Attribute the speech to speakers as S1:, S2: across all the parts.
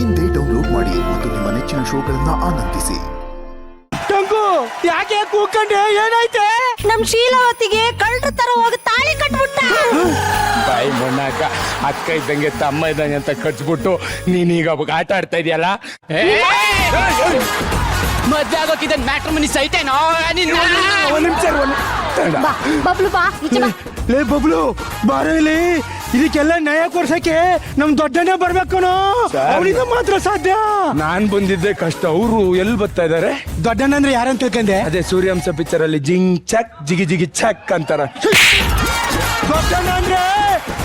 S1: ಇಂದೇ ಡೌನ್ಲೋಡ್ ಮಾಡಿ ಮತ್ತು ನಿಮ್ಮ ನೆಚ್ಚಿನ ಶೋಗಳನ್ನ ಆನಂದಿಸಿ.
S2: ಟಂಕು ಯಾಕೆ ಕೂಕಂಡೆ? ಏನಾಯ್ತೆ?
S3: ನಮ್ ಶೀಲವತಿಗೆ ಕಳ್ಳರ ತರ ಹೋಗಿ ತಾಳಿ ಕಟ್ಬಿಟ್ಟ.
S2: ಬಾಯಿ ಮೊಣ್ಣಾಕ ಅಕ್ಕ ಇದ್ದಂಗೆ ತಮ್ಮ ಇದ್ದಂಗೆ ಅಂತ ಕಟ್ಸ್ಬಿಟ್ಟು ನೀನೀಗ ಆಟ ಆಡ್ತಾ ಇದೆಯಲ್ಲ.
S4: ಮದ್ವೆ ಆಗೋಕಿದ್ದ ಮ್ಯಾಟ್ರಿಮನಿ ಸೈಟೇನೋ
S3: ಬಬ್ಲು ಬಾ
S2: ಲೇ ಬಬ್ಲು ಬಾರೋ ಇಲ್ಲಿ. ಇದಕ್ಕೆಲ್ಲ ನ್ಯಾಯ ಕೊಡ್ಸಕ್ಕೆ ನಮ್ ದೊಡ್ಡನೇ ಬರ್ಬೇಕನೋ, ಅವನಿಗೆ ಮಾತ್ರ ಸಾಧ್ಯ. ನಾನ್ ಬಂದಿದ್ದೆ ಕಷ್ಟ, ಅವರು ಎಲ್ಲಿ ಬರ್ತಾ ಇದಾರೆ? ದೊಡ್ಡಣ್ಣ ಅಂದ್ರೆ ಯಾರಂತ ತಿಳ್ಕೊಂಡೆ? ಅದೇ ಸೂರ್ಯಾಂಶ ಪಿಕ್ಚರ್ ಅಲ್ಲಿ ಜಿಂಗ್ ಚಕ್ ಜಿಗಿ ಜಿಗಿ ಚಕ್ ಅಂತಾರ. ದೊಡ್ಡಣ್ಣ ಅಂದ್ರೆ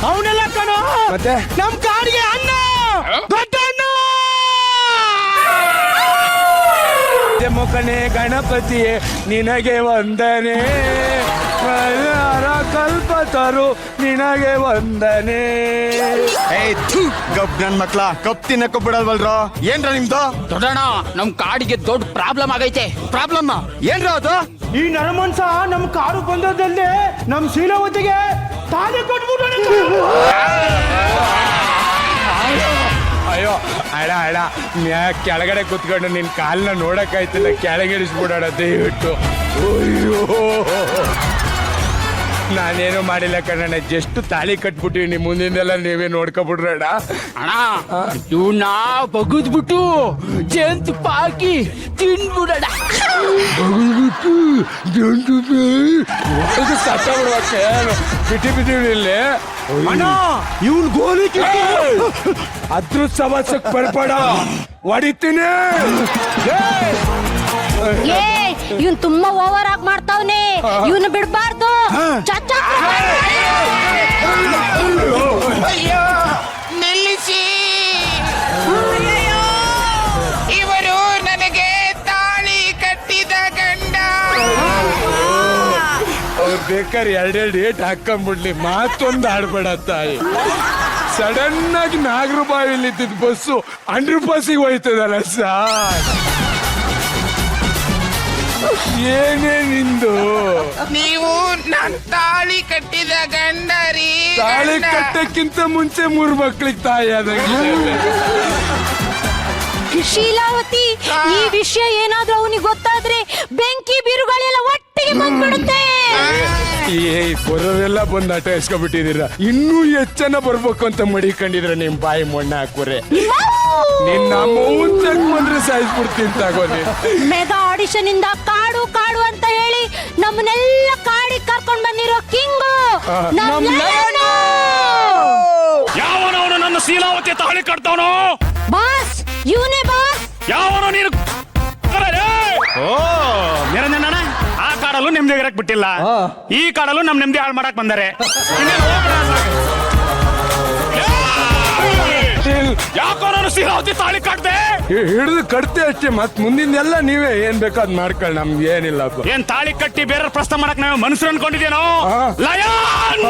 S2: ಅವನೆಲ್ಲ ಕಣೋ, ಮತ್ತೆ ನಮ್ ಕಾಡಿಗೆ ಅಣ್ಣ ದೊಡ್ಡಣ್ಣ. ಮುಖನೇ ಗಣಪತಿಯೇ ನಿನಗೆ ವಂದನೆ, ಕಲ್ಪತರು ನಿನಗೆ ವಂದನೆ.
S5: ಗಪ್ ನನ್ ಮಕ್ಳ ಕಪ್ ತಿನ್ನಕ ಬಿಡಲ್ವಲ್ರೋ? ಏನ್ರ ನಿಮ್ದು?
S4: ದೊಡ್ಡಣ್ಣ ನಮ್ ಕಾಡಿಗೆ ದೊಡ್ಡ ಪ್ರಾಬ್ಲಮ್ ಆಗೈತೆ.
S5: ಪ್ರಾಬ್ಲಮ್ ಏನ್ರ ಅದು?
S2: ಈ ನರಮನ್ಸ ನಮ್ ಕಾಡು ಬಂದದ್ದಲ್ಲೇ ನಮ್ ಶೀಲವತಿಗೆ ತಾನೇ ಕೊಟ್ಬಿಟ್ಟು. ಅಯ್ಯೋ ಅಡ ಅಡ ಕೆಳಗಡೆ ಕುತ್ಕೊಂಡು ನಿನ್ ಕಾಲ್ನ ನೋಡಕ್ಕಾಯ್ತಿಲ್ಲ, ಕೆಳಗಿಳಿಸ್ಬಿಡೋಣ ದಯವಿಟ್ಟು. ಅಯ್ಯೋ ನಾನೇನು ಮಾಡಿಲ್ಲ ಕಣ್ಣ, ಜಸ್ಟ್ ತಾಳಿ ಕಟ್ಬಿಟ್ಟಿವಿ. ಮುಂದಿಂದೆಲ್ಲ ನೀವೇ ನೋಡ್ಕೊಬಿಡ್ರಣ.
S4: ಅಣ್ಣ ಇವನ್ನ ಬಗದ್ಬಿಟ್ಟು ಜೇನುತುಪ್ಪ ಹಾಕಿ ತಿನ್ಬಿಡಣ.
S2: ಬಿಟ್ಟಿ ಬಿಟ್ಟಿವಿ ಇಲ್ಲಿ. ಇವನ್ ಗೋಲಿ ಅದ್ರ ಸವಾಸಕ್ ಬರ್ಬೇಡ, ಹೊಡಿತೀನಿ.
S3: ಇವನ್ ತುಂಬಾ ಓವರ್ ಆಗಿ ಮಾಡ್ತಾವ್ನೆ, ಇವನು ಬಿಡ್ಬಾರ್ದು.
S4: ನಿಲ್ಲಿಸಿ, ಇವರು ನನಗೆ ತಾಳಿ ಕಟ್ಟಿದ ಗಂಡ.
S2: ಅವ್ರು ಬೇಕಾದ್ರೆ ಎರಡೆರಡು ಏಟ್ ಹಾಕೊಂಡ್ಬಿಡ್ಲಿ, ಮಾತೊಂದು ಆಡ್ಬೇಡ ತಾಯಿ. ಸಡನ್ ಆಗಿ ನಾಗರಬಾವಿಲಿ ಇದ್ದಿದ್ ಬಸ್ಸು ಅಂಡರ್ ಪಾಸಿಗೆ ಹೋಯ್ತದಲ್ಲ ಸಾರ್. ಏನೇ ನಿಂದು?
S4: ನೀವು ನನ್ ತಾಳಿ ಕಟ್ಟಿದ ಗಂಡರಿ.
S2: ತಾಳಿ ಕಟ್ಟಕ್ಕಿಂತ ಮುಂಚೆ 3 ಮಕ್ಳಿಗೆ ತಾಯಿ ಆದಂಗೆ.
S3: ಶೀಲಾವತಿ, ಈ ವಿಷಯ ಏನಾದ್ರೂ ಅವನಿಗೆ ಗೊತ್ತಾದ್ರೆ ಬೆಂಕಿ ಬಿರುಗಳೆಲ್ಲ ಒಟ್ಟಿಗೆ ಬಂದ್ಬಿಡುತ್ತೆ.
S2: ಬರೋರೆಲ್ಲ ಬಂದು ಆಟ ಎಸ್ಕೊಬಿಟ್ಟಿದ್ದೀರ, ಇನ್ನೂ ಹೆಚ್ಚನ ಬರ್ಬೇಕು ಅಂತ ಮಡಿಕೊಂಡಿದ್ರ. ನಿಮ್ ಬಾಯಿ ಮೊಣ್ಣ ಹಾಕೋರೆ ನಿನ್ನ ಮೌಂಚಕ್ ಬಂದ್ರೆ ಸಾಯಿಸ್ಬಿಡ್ತೀನಿ ತಗೋನಿ.
S3: ಮೆಗಾ ಆಡಿಷನ್ ಇಂದ ಕಾಡು ಕಾಡು ಅಂತ ಹೇಳಿ ನಮ್ಮನ್ನೆಲ್ಲ ಕಾಡಿಗೆ ಕರ್ಕೊಂಡ್ ಬಂದಿರೋ ಕಿಂಗು
S6: ಯಾವನವನು ನನ್ನ ಶೀಲಾವತಿ ತಾಳಿ ಕಟ್ತಾವನೋ?
S3: ಬಾಸ್, ಇವನೇ ಬಾಸ್.
S6: ಯಾವನೋ ನೀನು? ಓ ನಿರಂಜನ, ಆ ಕಾಡಲ್ಲೂ ನೆಮ್ಮದಿ ಇರಕ್ ಬಿಟ್ಟಿಲ್ಲ, ಈ ಕಾಡಲ್ಲೂ ನಮ್ ನೆಮ್ಮದಿ ಹಾಳು ಮಾಡಕ್ ಬಂದಾರೆ. ಯಾಕೋ ನಾನು ಶೀಲಾವತಿ ತಾಳಿ ಕಟ್ದೆ?
S2: ಹಿಡಿದು ಕಟ್ತೆ ಅಷ್ಟೇ, ಮತ್ ಮುಂದಿಂದೆಲ್ಲ ನೀವೇ ಏನ್ ಬೇಕಾದ್ ಮಾಡ್ಕೊಳ್ಳಿ, ನಮ್ಗೆ ಏನಿಲ್ಲ.
S6: ಏನ್ ತಾಳಿ ಕಟ್ಟಿ ಬೇರೆ ಪ್ರಶ್ನೆ ಮಾಡಕ್ ನಾವೇ ಮನುಷ್ಯರು ಅನ್ಕೊಂಡಿದ್ದೇನೋ? ಲಯನ್